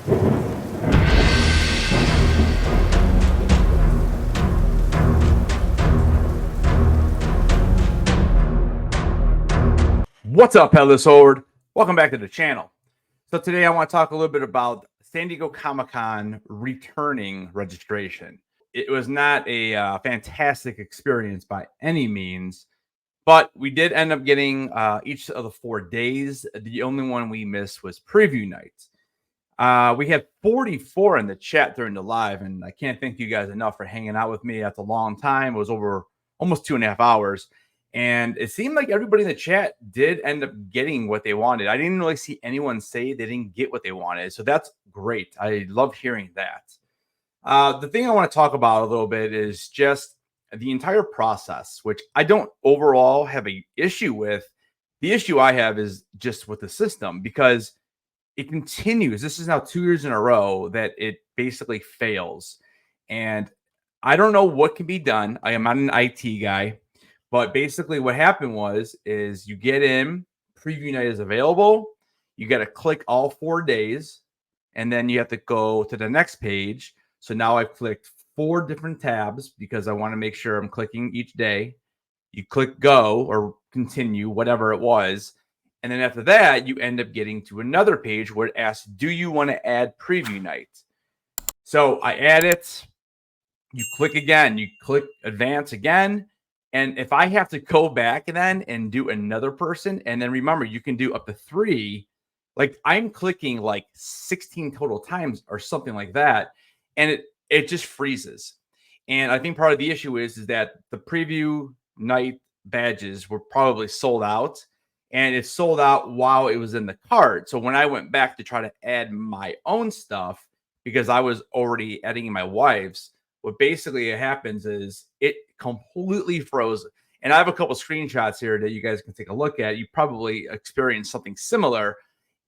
What's up, Headless Horde? Welcome back to the channel. So today I want to talk a little bit about San Diego Comic-Con returning registration. It was not a fantastic experience by any means, but we did end up getting each of the 4 days. The only one we missed was preview night. We had 44 in the chat during the live, and I can't thank you guys enough for hanging out with me. That's a long time. It was over almost 2.5 hours. And it seemed like everybody in the chat did end up getting what they wanted. I didn't really see anyone say they didn't get what they wanted. So that's great. I love hearing that. The thing I want to talk about a little bit is just the entire process, which I don't overall have an issue with. The issue I have is just with the system, because it continues. This is now 2 years in a row that it basically fails. And I don't know what can be done. I am not an IT guy. But basically what happened is you get in, preview night is available. You got to click all 4 days, and then you have to go to the next page. So now I've clicked 4 different tabs because I want to make sure I'm clicking each day. You click go or continue, whatever it was. And then after that, you end up getting to another page where it asks, do you want to add preview night? So I add it. You click again. You click advance again. And if I have to go back then and do another person, and then remember, you can do up to 3, like I'm clicking like 16 total times or something like that. And it just freezes. And I think part of the issue is that the preview night badges were probably sold out, and it sold out while it was in the cart. So when I went back to try to add my own stuff, because I was already adding my wife's, what basically happens is it completely froze. And I have a couple screenshots here that you guys can take a look at. You probably experienced something similar.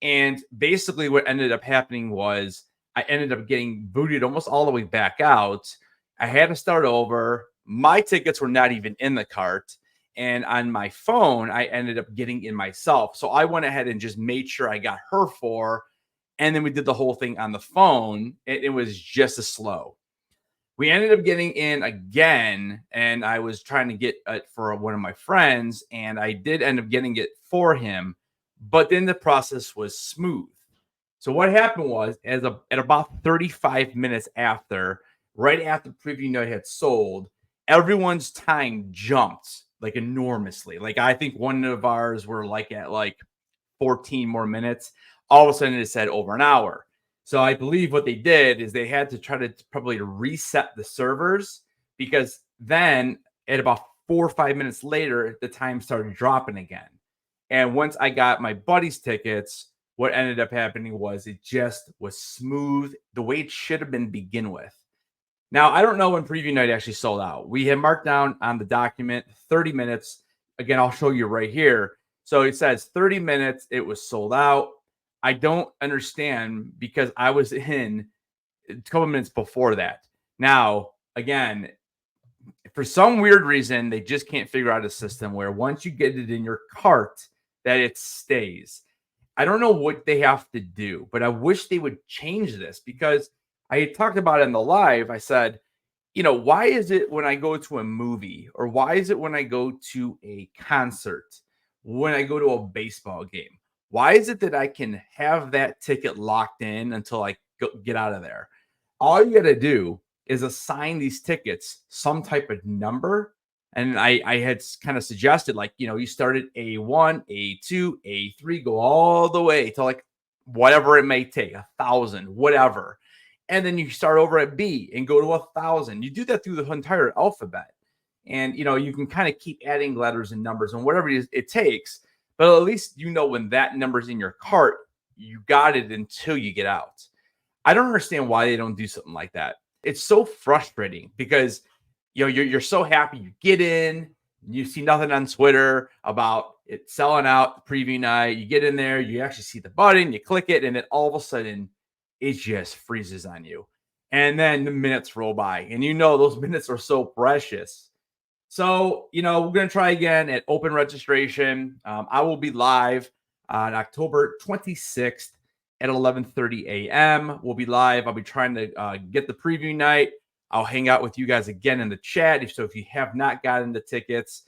And basically what ended up happening was I ended up getting booted almost all the way back out. I had to start over. My tickets were not even in the cart. And on my phone, I ended up getting in myself. So I went ahead and just made sure I got her 4. And then we did the whole thing on the phone. It was just as slow. We ended up getting in again, and I was trying to get it for one of my friends, and I did end up getting it for him, but then the process was smooth. So what happened was, at about 35 minutes after, right after preview night had sold, everyone's time jumped like enormously. Like I think one of ours were like at like 14 more minutes. All of a sudden it said over an hour. So I believe what they did is they had to try to probably reset the servers, because then at about 4 or 5 minutes later, the time started dropping again. And once I got my buddy's tickets, what ended up happening was it just was smooth the way it should have been to begin with. Now, I don't know when preview night actually sold out. We had marked down on the document 30 minutes. Again, I'll show you right here. So it says 30 minutes, it was sold out. I don't understand, because I was in a couple minutes before that. Now, again, for some weird reason, they just can't figure out a system where once you get it in your cart, that it stays. I don't know what they have to do, but I wish they would change this, because I had talked about it in the live. I said, why is it when I go to a movie, or why is it when I go to a concert, when I go to a baseball game? Why is it that I can have that ticket locked in until I get out of there? All you got to do is assign these tickets some type of number. And I had kind of suggested, like, you start at A1, A2, A3, go all the way to like whatever it may take, 1,000, whatever. And then you start over at B and go to 1,000. You do that through the entire alphabet. And, you can kind of keep adding letters and numbers and whatever it takes. But at least when that number's in your cart, you got it until you get out. I don't understand why they don't do something like that. It's so frustrating, because you're so happy you get in, you see nothing on Twitter about it selling out preview night. You get in there, you actually see the button, you click it, and then all of a sudden it just freezes on you. And then the minutes roll by, and those minutes are so precious. So, we're going to try again at open registration. I will be live on October 26th. at 11:30 a.m. We'll be live. I'll be trying to get the preview night. I'll hang out with you guys again in the chat. So if you have not gotten the tickets,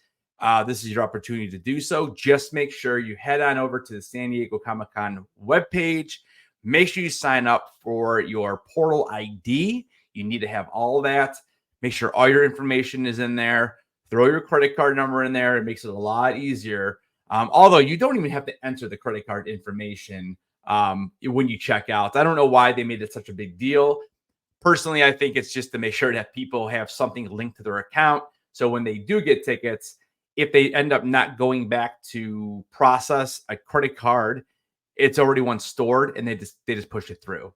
this is your opportunity to do so. Just make sure you head on over to the San Diego Comic-Con webpage. Make sure you sign up for your portal ID. You need to have all that. Make sure all your information is in there. Throw your credit card number in there. It makes it a lot easier. Although you don't even have to enter the credit card information when you check out. I don't know why they made it such a big deal. Personally, I think it's just to make sure that people have something linked to their account. So when they do get tickets, if they end up not going back to process a credit card, it's already one stored and they just push it through.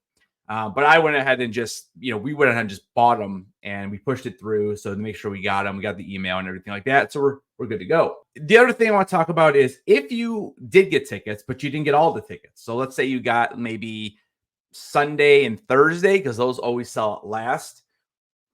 But I went ahead and just, we went ahead and just bought them and we pushed it through. So to make sure we got them, we got the email and everything like that. So we're good to go. The other thing I want to talk about is if you did get tickets, but you didn't get all the tickets. So let's say you got maybe Sunday and Thursday, because those always sell out last.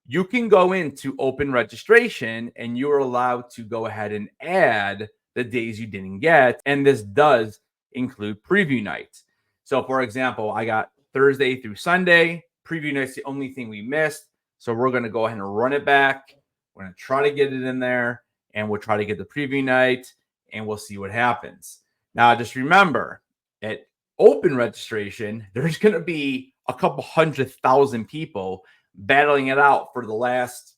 You can go into open registration and you are allowed to go ahead and add the days you didn't get. And this does include preview night. So for example, I got Thursday through Sunday. Preview night's the only thing we missed. So we're going to go ahead and run it back. We're going to try to get it in there and we'll try to get the preview night and we'll see what happens. Now, just remember at open registration, there's going to be a couple 100,000 people battling it out for the last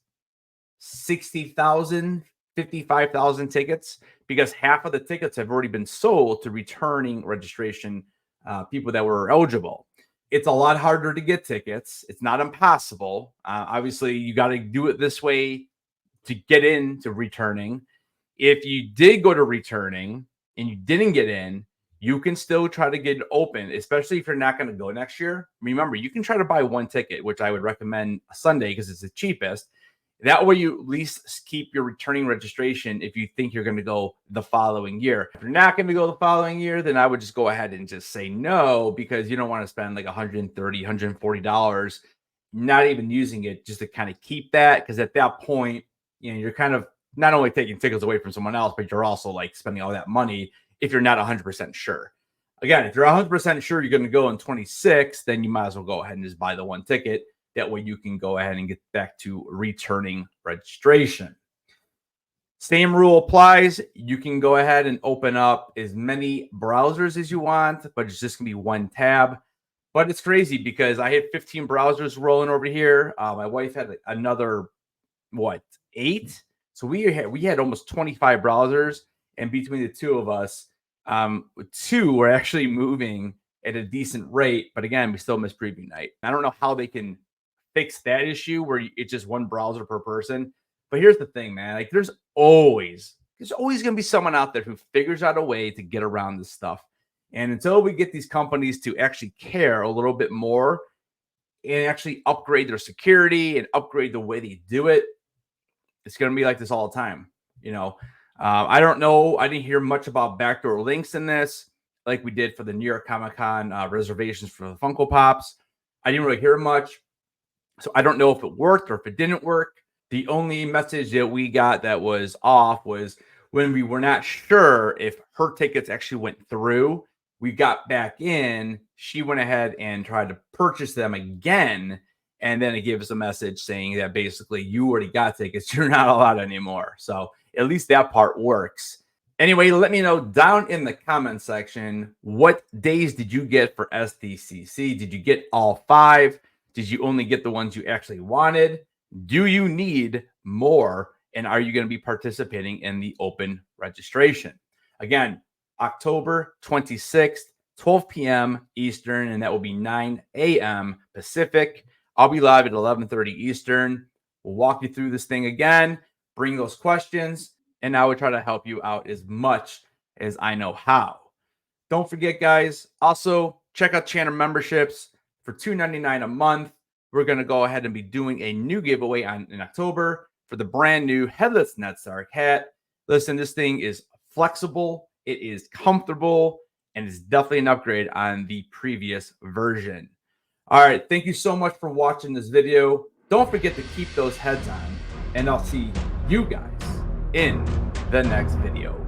60,000, 55,000 tickets, because half of the tickets have already been sold to returning registration people that were eligible. It's a lot harder to get tickets. It's not impossible. Obviously, you got to do it this way to get into returning. If you did go to returning and you didn't get in, you can still try to get it open, especially if you're not going to go next year. Remember, you can try to buy one ticket, which I would recommend Sunday because it's the cheapest. That way you at least keep your returning registration if you think you're going to go the following year. If you're not going to go the following year, then I would just go ahead and just say no, because you don't want to spend like $130, $140, not even using it just to kind of keep that. Because at that point, you're kind of not only taking tickets away from someone else, but you're also like spending all that money if you're not 100% sure. Again, if you're 100% sure you're going to go in 26, then you might as well go ahead and just buy the one ticket. That way you can go ahead and get back to returning registration. Same rule applies. You can go ahead and open up as many browsers as you want, but it's just going to be one tab. But it's crazy because I had 15 browsers rolling over here. My wife had another, 8? So we had almost 25 browsers. And between the two of us, 2 were actually moving at a decent rate. But again, we still miss preview night. I don't know how they can fix that issue where it's just one browser per person. But here's the thing, man. Like there's always going to be someone out there who figures out a way to get around this stuff. And until we get these companies to actually care a little bit more and actually upgrade their security and upgrade the way they do it, it's going to be like this all the time. I don't know. I didn't hear much about backdoor links in this, like we did for the New York Comic-Con reservations for the Funko Pops. I didn't really hear much. So I don't know if it worked or if it didn't work. The only message that we got that was off was when we were not sure if her tickets actually went through. We got back in. She went ahead and tried to purchase them again. And then it gave us a message saying that basically you already got tickets. You're not allowed anymore. So at least that part works. Anyway, let me know down in the comment section, what days did you get for SDCC? Did you get all 5? Did you only get the ones you actually wanted? Do you need more? And are you going to be participating in the open registration? Again, October 26th, 12 p.m. Eastern, and that will be 9 a.m. Pacific. I'll be live at 11:30 Eastern. We'll walk you through this thing again, bring those questions, and I will try to help you out as much as I know how. Don't forget, guys, also check out channel memberships. For $2.99 a month, we're going to go ahead and be doing a new giveaway in October for the brand new Headless Netstark hat. Listen, this thing is flexible, it is comfortable, and it's definitely an upgrade on the previous version. All right, thank you so much for watching this video. Don't forget to keep those heads on, and I'll see you guys in the next video.